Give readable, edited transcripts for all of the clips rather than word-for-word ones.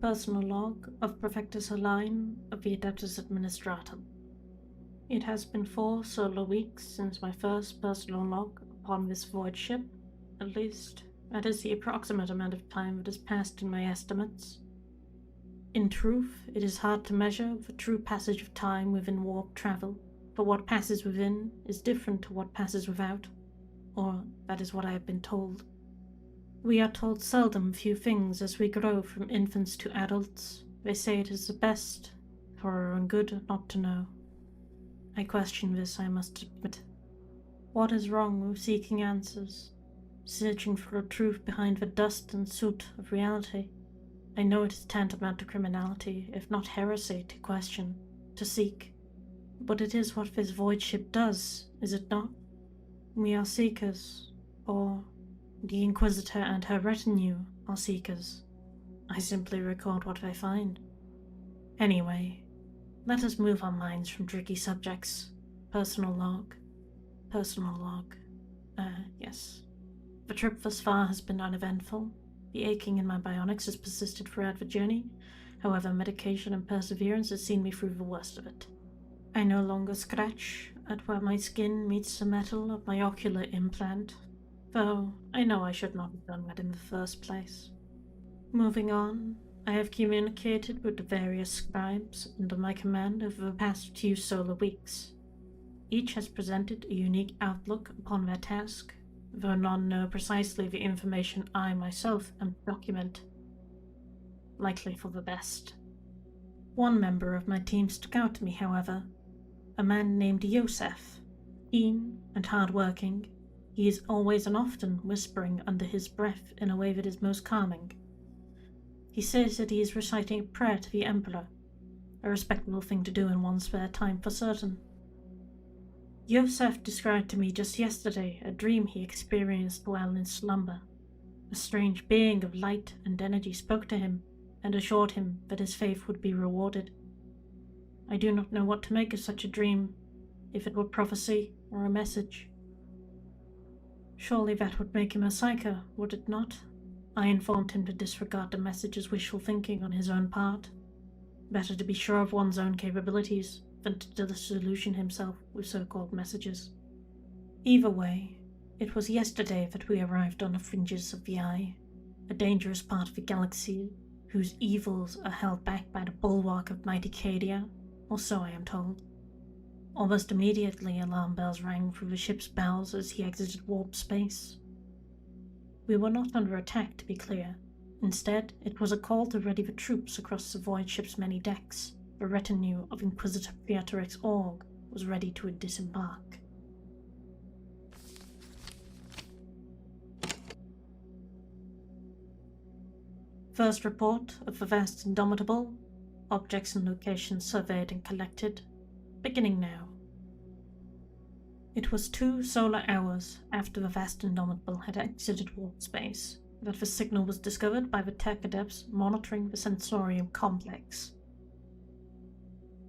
Personal log of Prefectus Align of the Adeptus Administratum. It has been 4 solar weeks since my first personal log upon this void ship. At least, that is the approximate amount of time that has passed in my estimates. In truth, it is hard to measure the true passage of time within warp travel, for what passes within is different to what passes without, or that is what I have been told. We are told seldom few things as we grow from infants to adults. They say it is the best, for our own good, not to know. I question this, I must admit. What is wrong with seeking answers, searching for a truth behind the dust and soot of reality? I know it is tantamount to criminality, if not heresy, to question, to seek. But it is what this void ship does, is it not? We are seekers, or the Inquisitor and her retinue are seekers. I simply record what I find. Anyway, let us move our minds from tricky subjects. Personal log. Yes. The trip thus far has been uneventful. The aching in my bionics has persisted throughout the journey. However, medication and perseverance has seen me through the worst of it. I no longer scratch at where my skin meets the metal of my ocular implant, though I know I should not have done that in the first place. Moving on, I have communicated with the various scribes under my command over the past few solar weeks. Each has presented a unique outlook upon their task, though none know precisely the information I myself am to document. Likely for the best. One member of my team stuck out to me, however, a man named Yosef. Keen and hard-working, he is always and often whispering under his breath in a way that is most calming. He says that he is reciting a prayer to the Emperor, a respectable thing to do in one's spare time for certain. Yosef described to me just yesterday a dream he experienced while in slumber. A strange being of light and energy spoke to him and assured him that his faith would be rewarded. I do not know what to make of such a dream, if it were prophecy or a message. Surely that would make him a psycho, would it not? I informed him to disregard the message as wishful thinking on his own part. Better to be sure of one's own capabilities than to disillusion himself with so-called messages. Either way, it was yesterday that we arrived on the fringes of the Eye, a dangerous part of the galaxy whose evils are held back by the bulwark of mighty Cadia, or so I am told. Almost immediately, alarm bells rang through the ship's bows as he exited warp space. We were not under attack, to be clear. Instead, it was a call to ready the troops across the void ship's many decks. The retinue of Inquisitor Beatrix Org was ready to disembark. First report of the vast Indomitable, objects and locations surveyed and collected, beginning now. It was 2 solar hours after the vast Indomitable had exited warp space that the signal was discovered by the tech adepts monitoring the Sensorium complex.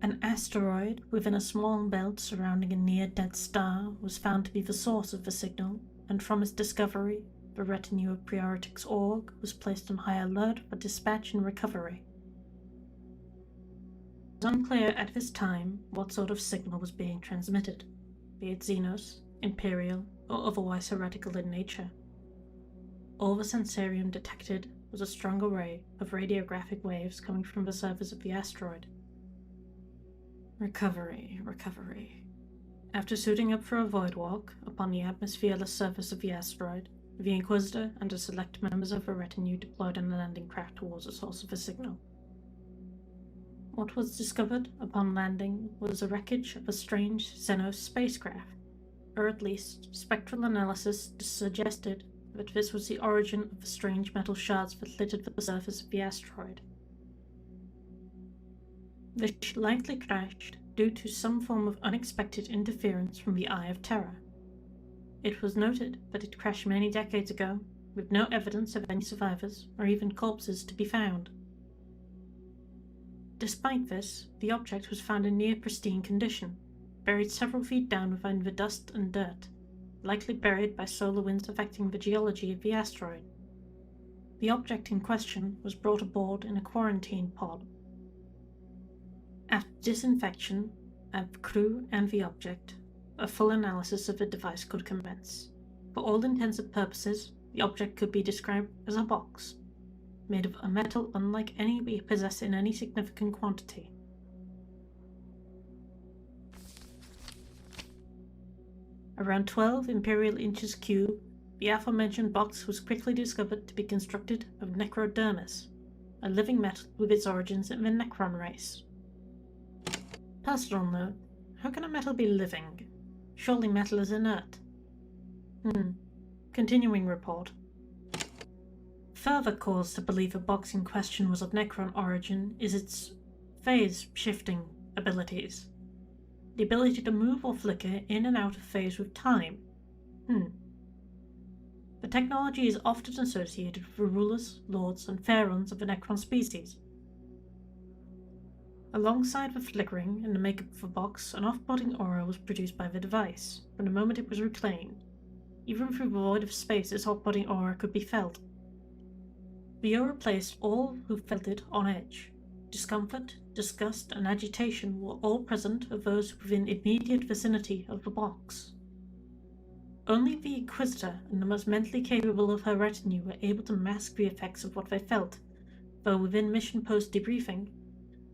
An asteroid within a small belt surrounding a near-dead star was found to be the source of the signal, and from its discovery, the retinue of Beatrix Org was placed on high alert for dispatch and recovery. It was unclear at this time what sort of signal was being transmitted, be it Xenos, Imperial, or otherwise heretical in nature. All the sensorium detected was a strong array of radiographic waves coming from the surface of the asteroid. Recovery. After suiting up for a void walk upon the atmosphereless surface of the asteroid, the Inquisitor and a select members of her retinue deployed on a landing craft towards the source of the signal. What was discovered upon landing was the wreckage of a strange Xenos spacecraft, or at least spectral analysis suggested that this was the origin of the strange metal shards that littered the surface of the asteroid. The ship likely crashed due to some form of unexpected interference from the Eye of Terror. It was noted that it crashed many decades ago, with no evidence of any survivors or even corpses to be found. Despite this, the object was found in near pristine condition, buried several feet down within the dust and dirt, likely buried by solar winds affecting the geology of the asteroid. The object in question was brought aboard in a quarantine pod. After disinfection of the crew and the object, a full analysis of the device could commence. For all intents and purposes, the object could be described as a box, made of a metal unlike any we possess in any significant quantity. Around 12 imperial inches cube, the aforementioned box was quickly discovered to be constructed of necrodermis, a living metal with its origins in the Necron race. Personal note, how can a metal be living? Surely metal is inert. Continuing report. Further cause to believe the box in question was of Necron origin is its phase-shifting abilities. The ability to move or flicker in and out of phase with time. The technology is often associated with the rulers, lords, and pharaohs of the Necron species. Alongside the flickering and the makeup of the box, an off-putting aura was produced by the device from the moment it was reclaimed. Even through the void of space, this off-putting aura could be felt. The aura placed all who felt it on edge. Discomfort, disgust, and agitation were all present of those within immediate vicinity of the box. Only the Inquisitor and the most mentally capable of her retinue were able to mask the effects of what they felt, though within mission post debriefing,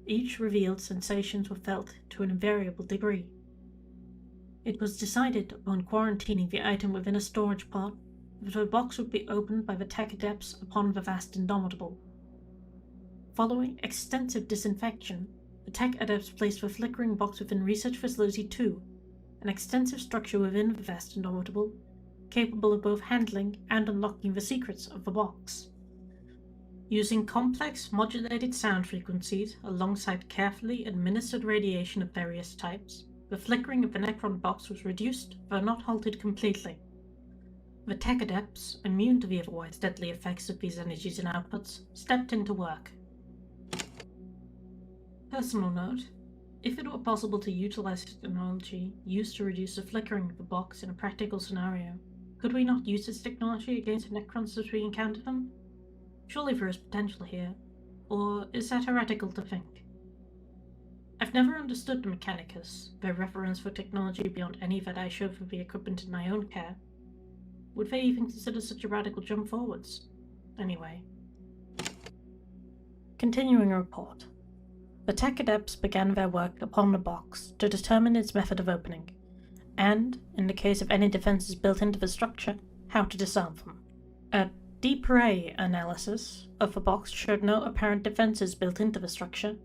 each revealed sensations were felt to an invariable degree. It was decided upon quarantining the item within a storage pod that the box would be opened by the tech adepts upon the vast Indomitable. Following extensive disinfection, the tech adepts placed the flickering box within Research Facility 2, an extensive structure within the vast Indomitable, capable of both handling and unlocking the secrets of the box. Using complex modulated sound frequencies alongside carefully administered radiation of various types, the flickering of the Necron box was reduced, though not halted completely. The tech adepts, immune to the otherwise deadly effects of these energies and outputs, stepped into work. Personal note, if it were possible to utilize technology used to reduce the flickering of the box in a practical scenario, could we not use this technology against the Necrons as we encounter them? Surely there is potential here, or is that heretical to think? I've never understood the Mechanicus, their reverence for technology beyond any that I show for the equipment in my own care. Would they even consider such a radical jump forwards? Anyway. Continuing report. The tech adepts began their work upon the box to determine its method of opening, and, in the case of any defenses built into the structure, how to disarm them. A deep ray analysis of the box showed no apparent defenses built into the structure.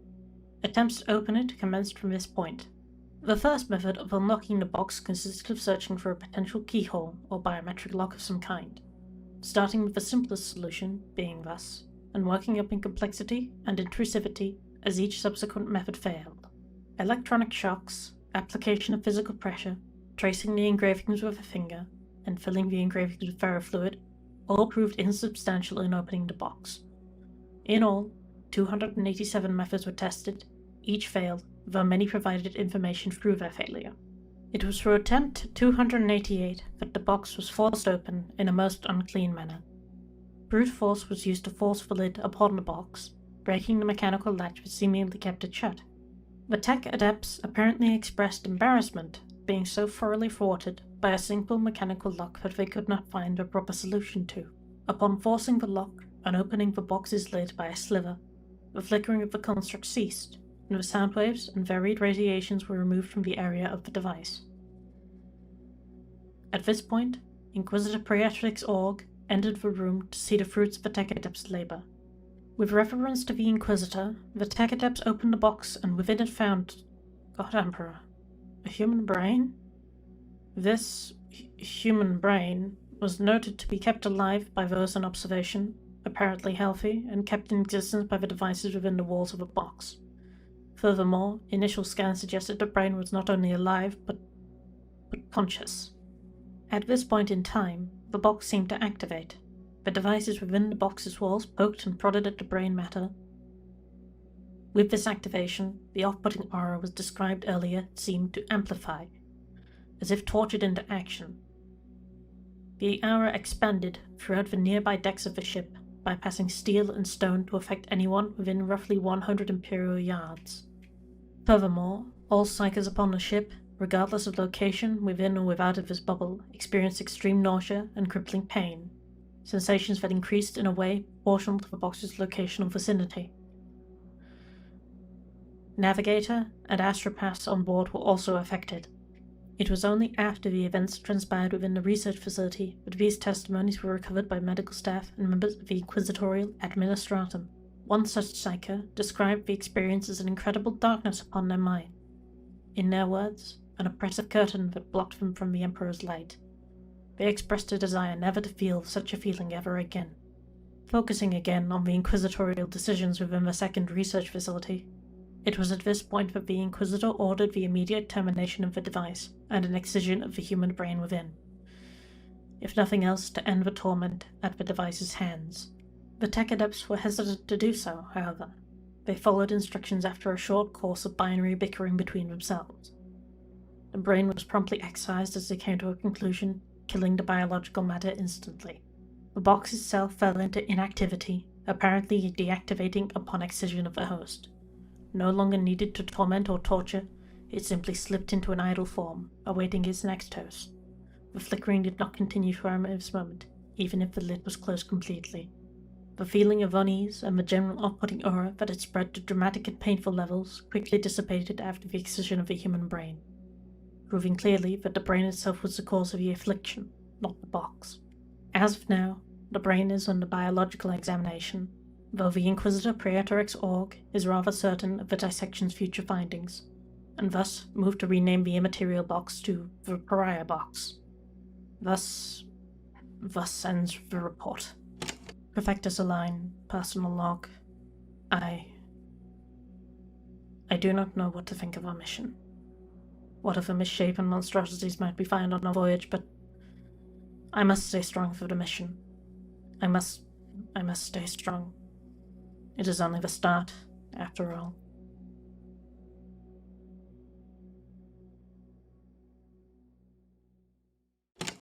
Attempts to open it commenced from this point. The first method of unlocking the box consisted of searching for a potential keyhole or biometric lock of some kind, starting with the simplest solution being thus, and working up in complexity and intrusivity as each subsequent method failed. Electronic shocks, application of physical pressure, tracing the engravings with a finger, and filling the engravings with ferrofluid all proved insubstantial in opening the box. In all, 287 methods were tested, each failed, though many provided information through their failure. It was through attempt 288 that the box was forced open in a most unclean manner. Brute force was used to force the lid upon the box, breaking the mechanical latch that seemingly kept it shut. The tech adepts apparently expressed embarrassment, being so thoroughly thwarted by a simple mechanical lock that they could not find a proper solution to. Upon forcing the lock and opening the box's lid by a sliver, the flickering of the construct ceased, and the sound waves and varied radiations were removed from the area of the device. At this point, Inquisitor Praetrix Org entered the room to see the fruits of the tech adepts' labor. With reference to the Inquisitor, the tech adepts opened the box and within it found, God Emperor, a human brain? This human brain was noted to be kept alive by those in observation, apparently healthy, and kept in existence by the devices within the walls of the box. Furthermore, initial scans suggested the brain was not only alive, but conscious. At this point in time, the box seemed to activate. The devices within the box's walls poked and prodded at the brain matter. With this activation, the off-putting aura was described earlier seemed to amplify, as if tortured into action. The aura expanded throughout the nearby decks of the ship, bypassing steel and stone to affect anyone within roughly 100 Imperial yards. Furthermore, all psychers upon the ship, regardless of location within or without of this bubble, experienced extreme nausea and crippling pain, sensations that increased in a way proportional to the box's location or vicinity. Navigator and astropaths on board were also affected. It was only after the events transpired within the research facility that these testimonies were recovered by medical staff and members of the Inquisitorial Administratum. One such psyker described the experience as an incredible darkness upon their mind. In their words, an oppressive curtain that blocked them from the Emperor's light. They expressed a desire never to feel such a feeling ever again. Focusing again on the inquisitorial decisions within the second research facility, it was at this point that the Inquisitor ordered the immediate termination of the device and an excision of the human brain within. If nothing else, to end the torment at the device's hands. The tech adepts were hesitant to do so, however. They followed instructions after a short course of binary bickering between themselves. The brain was promptly excised as they came to a conclusion, killing the biological matter instantly. The box itself fell into inactivity, apparently deactivating upon excision of the host. No longer needed to torment or torture, it simply slipped into an idle form, awaiting its next host. The flickering did not continue for this moment, even if the lid was closed completely. The feeling of unease and the general off-putting aura that had spread to dramatic and painful levels quickly dissipated after the excision of the human brain, proving clearly that the brain itself was the cause of the affliction, not the box. As of now, the brain is under biological examination, though the Inquisitor Praetorix Org is rather certain of the dissection's future findings, and thus moved to rename the Immaterial Box to the Pariah Box. Thus ends the report. Perfectus Align, personal log. I do not know what to think of our mission. What other misshapen monstrosities might be found on our voyage, but I must stay strong for the mission. I must stay strong. It is only the start, after all.